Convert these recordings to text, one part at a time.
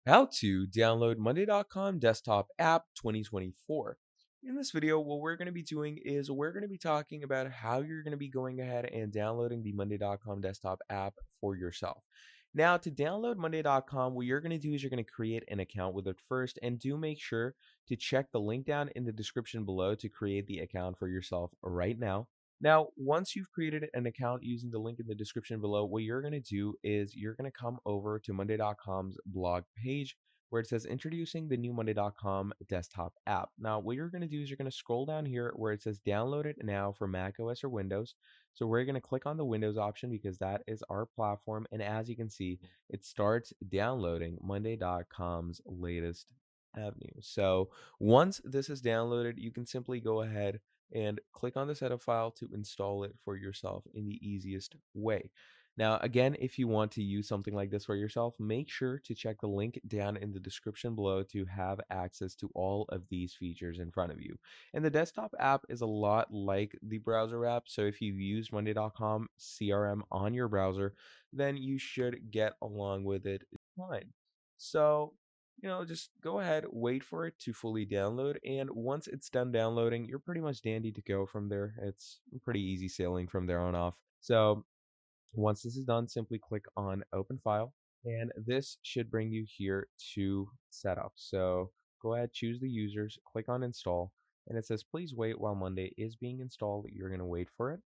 How to download Monday.com desktop app 2024. In this video, what we're going to be doing is we're going to be talking about how you're going to be going ahead and downloading the Monday.com desktop app for yourself. Now, to download Monday.com, what you're going to do is you're going to create an account with it first, and do make sure to check the link down in the description below to create the account for yourself right now. Now, once you've created an account using the link in the description below, what you're going to do is you're going to come over to Monday.com's blog page where it says introducing the new Monday.com desktop app. Now, what you're going to do is you're going to scroll down here where it says download it now for Mac OS or Windows. So we're going to click on the Windows option because that is our platform. And as you can see, it starts downloading Monday.com's latest avenue. So once this is downloaded, you can simply go ahead and click on the setup file to install it for yourself in the easiest way. Now, again, if you want to use something like this for yourself, make sure to check the link down in the description below to have access to all of these features in front of you. And the desktop app is a lot like the browser app. So if you've used Monday.com CRM on your browser, then you should get along with it fine. So just go ahead, wait for it to fully download, and once it's done downloading, you're pretty much dandy to go from there. It's pretty easy sailing from there on off. So once this is done, simply click on Open File, and this should bring you here to Setup. So go ahead, choose the users, click on Install, and it says, please wait while Monday is being installed. You're going to wait for it.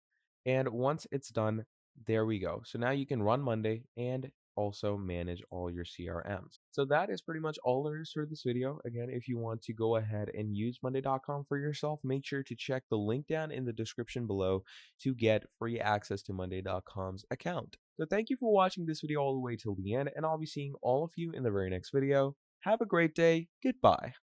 And once it's done, there we go. So now you can run Monday and also manage all your CRMs. So that is pretty much all there is for this video. Again, if you want to go ahead and use Monday.com for yourself, make sure to check the link down in the description below to get free access to Monday.com's account. So thank you for watching this video all the way till the end, and I'll be seeing all of you in the very next video. Have a great day. Goodbye.